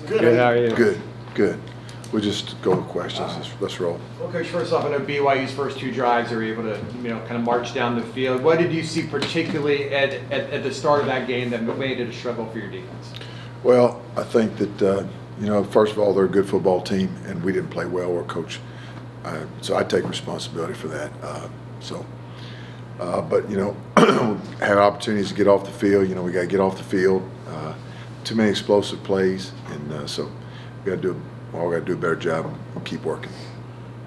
Good. How are you? Good. We'll just go with questions. Let's roll. Well, Coach, first off, I know BYU's first two drives, they were able to, kind of march down the field. What did you see particularly at the start of that game that made it a struggle for your defense? Well, I think that, first of all, they're a good football team, and we didn't play well or coach. So I take responsibility for that. But, had opportunities to get off the field. We got to get off the field. Too many explosive plays, and so we got to do a better job and keep working.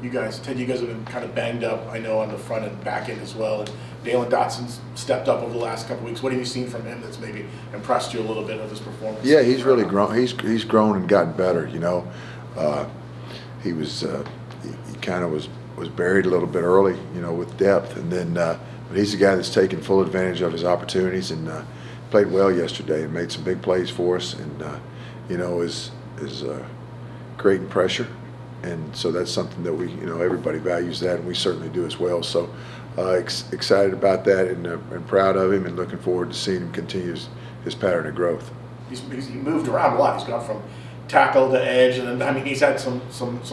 Ted, you guys have been kind of banged up, I know, on the front and back end as well. And Dalen Dodson's stepped up over the last couple of weeks. What have you seen from him that's maybe impressed you a little bit of his performance? Yeah, he's really grown. He's grown and gotten better. He was he kind of was buried a little bit early, with depth, and then but he's the guy that's taken full advantage of his opportunities and played well yesterday and made some big plays for us, and is creating pressure. And so that's something that we, everybody values that, and we certainly do as well. So excited about that and proud of him and looking forward to seeing him continue his pattern of growth. He's moved around a lot. He's gone from tackle to edge, and then, he's had some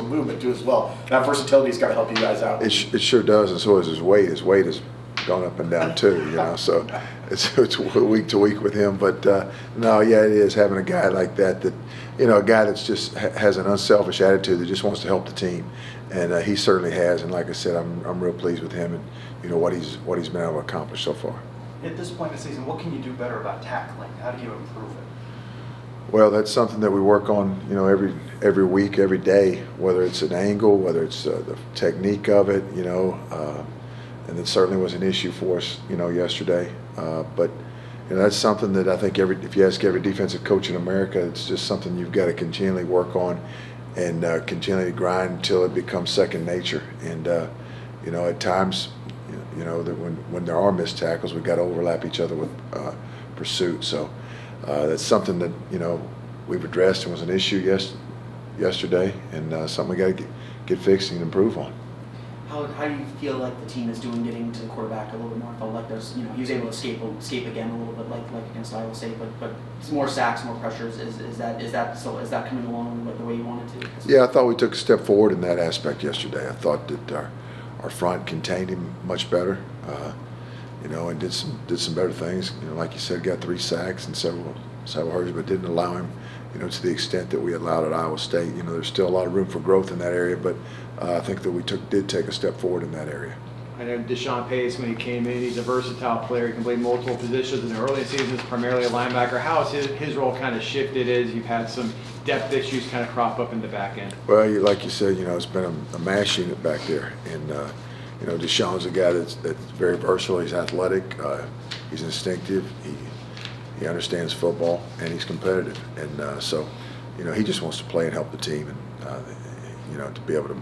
movement too as well. That versatility's got to help you guys out. It sure does, and so is his weight. His weight has gone up and down too, so it's week to week with him. But it is having a guy like that a guy that's just has an unselfish attitude that just wants to help the team, and he certainly has. And like I said, I'm real pleased with him and what he's been able to accomplish so far. At this point in the season, what can you do better about tackling? How do you improve it? Well, that's something that we work on, every week, every day. Whether it's an angle, whether it's the technique of it, and it certainly was an issue for us, yesterday. But that's something that I think if you ask every defensive coach in America, it's just something you've got to continually work on and continually grind until it becomes second nature. And at times, that when there are missed tackles, we've got to overlap each other with pursuit. So that's something that we've addressed and was an issue yesterday, and something we got to get fixed and improve on. How do you feel like the team is doing getting to the quarterback a little bit more? I felt like there's, he was able to escape again a little bit like against Iowa State, but it's more sacks, more pressures. Is that coming along the way you wanted to? Yeah, I thought we took a step forward in that aspect yesterday. I thought that our front contained him much better, and did some better things. Like you said, got 3 sacks and several hurries, but didn't allow him, to the extent that we allowed at Iowa State. There's still a lot of room for growth in that area, but I think that we did take a step forward in that area. I know Deshaun Pace, when he came in, he's a versatile player. He can play multiple positions. In the early seasons, primarily a linebacker. How has his role kind of shifted as you've had some depth issues kind of crop up in the back end? Well, like you said, it's been a mash unit back there, and Deshaun's a guy that's very versatile. He's athletic. He's instinctive. He understands football, and he's competitive. And so he just wants to play and help the team, and to be able to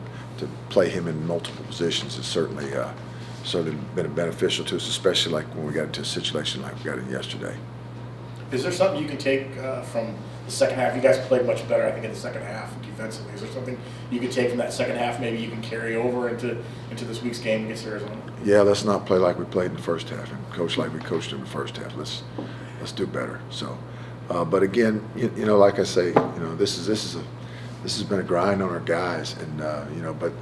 play him in multiple positions has certainly been beneficial to us, especially like when we got into a situation like we got in yesterday. Is there something you can take from the second half? You guys played much better, I think, in the second half defensively. Is there something you can take from that second half maybe you can carry over into this week's game against Arizona? Yeah, let's not play like we played in the first half and coach like we coached in the first half. Let's do better. So, but again, like I say, this has been a grind on our guys, and but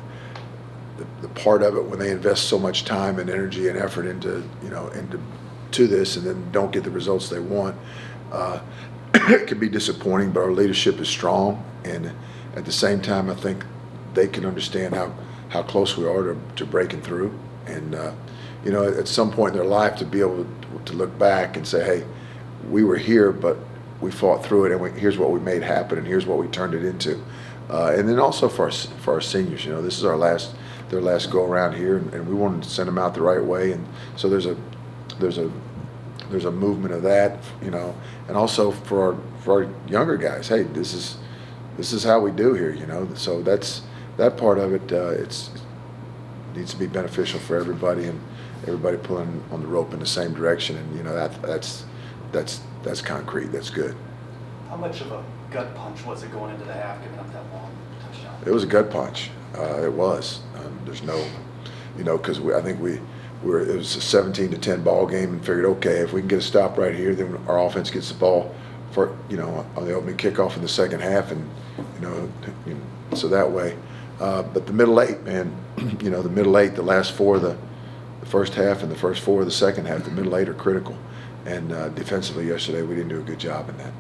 the part of it when they invest so much time and energy and effort into this and then don't get the results they want, it can be disappointing. But our leadership is strong, and at the same time, I think they can understand how close we are to breaking through, and at some point in their life to be able to look back and say, hey, we were here, but we fought through it, and here's what we made happen, and here's what we turned it into. And then also for our seniors, this is their last go around here, and we wanted to send them out the right way. And so there's a movement of that, and also for our younger guys. Hey, this is how we do here, So that part of it. It needs to be beneficial for everybody, and everybody pulling on the rope in the same direction. And that's concrete. That's good. How much of a gut punch was it going into the half, giving up that long touchdown? It was a gut punch. It was. There's no, because I think it was a 17-10 ball game, and figured, okay, if we can get a stop right here, then our offense gets the ball for on the opening kickoff in the second half, and so that way. But the middle eight, man, the middle eight, the last four of the first half and the first four of the second half, the middle eight are critical. And defensively yesterday, we didn't do a good job in that.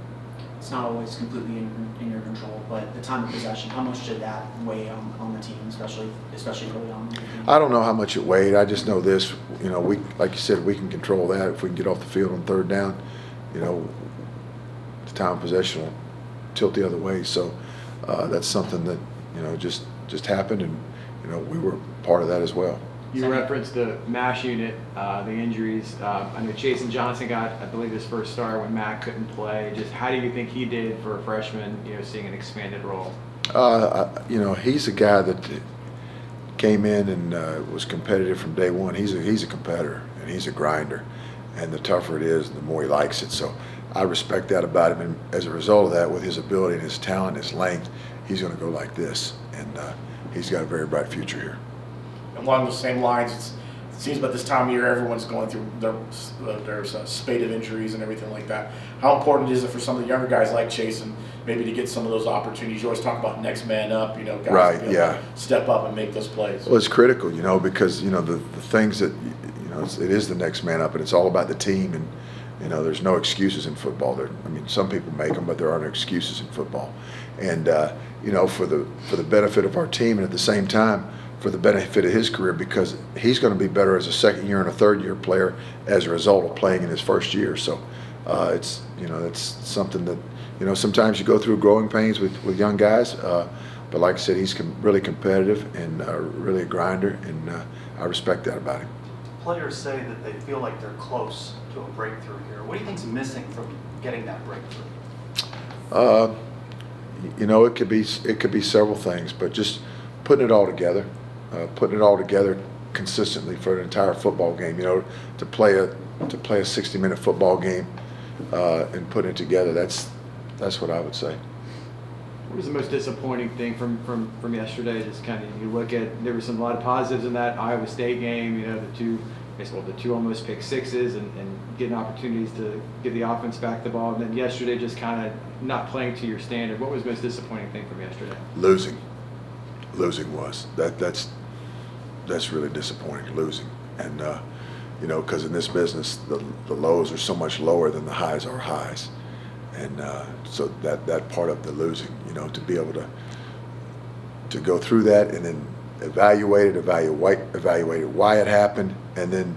It's not always completely in your control, but the time of possession, how much did that weigh on the team, especially early on? I don't know how much it weighed. I just know this, we, like you said, we can control that. If we can get off the field on third down, the time of possession will tilt the other way. So that's something that, just happened, and, we were part of that as well. You referenced the MASH unit, the injuries. I know Jason Johnson got, I believe, his first start when Matt couldn't play. Just how do you think he did for a freshman, seeing an expanded role? He's a guy that came in and was competitive from day one. He's a competitor, and he's a grinder. And the tougher it is, the more he likes it. So I respect that about him. And as a result of that, with his ability and his talent, his length, he's going to go like this. And he's got a very bright future here. Along the same lines, it seems about this time of year everyone's going through there's a spate of injuries and everything like that. How important is it for some of the younger guys like Chase and maybe to get some of those opportunities? You always talk about next man up, guys right, to be able to step up and make those plays. Well, it's critical, because the things that it is the next man up, and it's all about the team. And there's no excuses in football. Some people make them, but there aren't excuses in football. And for the benefit of our team, and at the same time, for the benefit of his career, because he's going to be better as a second year and a third year player as a result of playing in his first year. So it's something that sometimes you go through growing pains with young guys, but like I said, he's really competitive and really a grinder, and I respect that about him. Players say that they feel like they're close to a breakthrough here. What do you think's missing from getting that breakthrough? It could be several things, but just putting it all together. Putting it all together consistently for an entire football game. To play a 60-minute football game and put it together. That's what I would say. What was the most disappointing thing from yesterday? Just kind of you look at, there was a lot of positives in that Iowa State game. The two almost pick sixes and getting opportunities to give the offense back the ball. And then yesterday, just kind of not playing to your standard. What was the most disappointing thing from yesterday? Losing was that's really disappointing, losing. And because in this business the lows are so much lower than the highs are highs, and so that part of the losing, to be able to go through that and then evaluate it why it happened, and then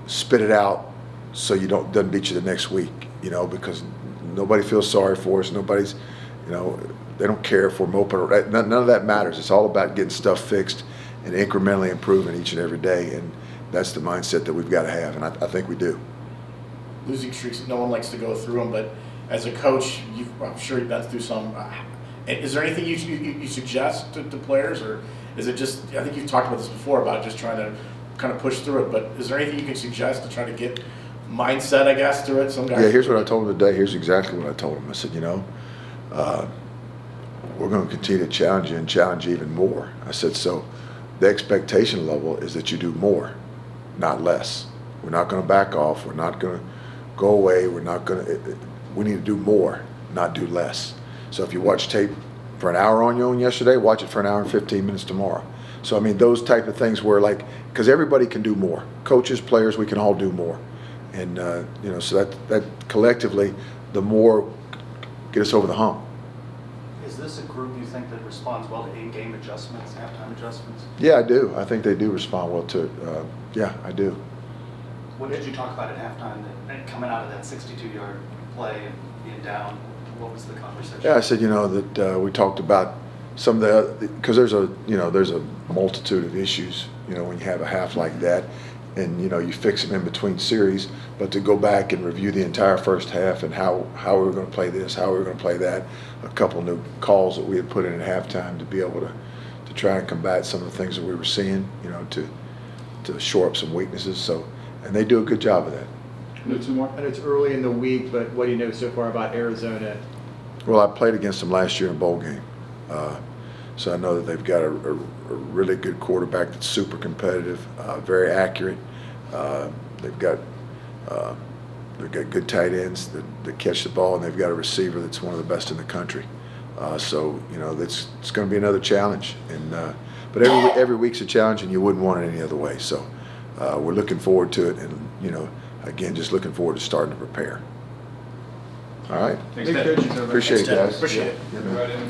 spit it out so doesn't beat you the next week, because nobody feels sorry for us. Nobody's they don't care if we're moping. None of that matters. It's all about getting stuff fixed and incrementally improving each and every day, and that's the mindset that we've got to have, and I think we do. Losing streaks, no one likes to go through them, but as a coach, I'm sure you've been through some. Is there anything you suggest to players, or is it just, I think you've talked about this before, about just trying to kind of push through it, but is there anything you can suggest to try to get mindset, I guess, through it? Some guys. Yeah, here's what I told him today. Here's exactly what I told him. I said, we're going to continue to challenge you and challenge you even more. I said, so the expectation level is that you do more, not less. We're not going to back off. We're not going to go away. We need to do more, not do less. So if you watch tape for an hour on your own yesterday, watch it for an hour and 15 minutes tomorrow. So, those type of things where, because everybody can do more. Coaches, players, we can all do more. And, so that collectively, the more get us over the hump. Is this a group you think that responds well to in-game adjustments, halftime adjustments? Yeah, I do. I think they do respond well to it. Yeah, I do. What did you talk about at halftime, that coming out of that 62-yard play and being down? What was the conversation? Yeah, I said, that we talked about some of because there's a multitude of issues, when you have a half like that, and you fix them in between series, but to go back and review the entire first half and how we were going to play this, how we were going to play that, a couple new calls that we had put in at halftime to be able to try and combat some of the things that we were seeing, to shore up some weaknesses. So, and they do a good job of that. I know it's early in the week, but what do you know so far about Arizona? Well, I played against them last year in a bowl game. So I know that they've got a really good quarterback that's super competitive, very accurate. They've got They've got good tight ends that catch the ball, and they've got a receiver that's one of the best in the country. So it's going to be another challenge. But every week's a challenge, and you wouldn't want it any other way. So we're looking forward to it, and again, just looking forward to starting to prepare. All right. Thanks, Coach. Appreciate it, guys. Appreciate it. Yeah, man.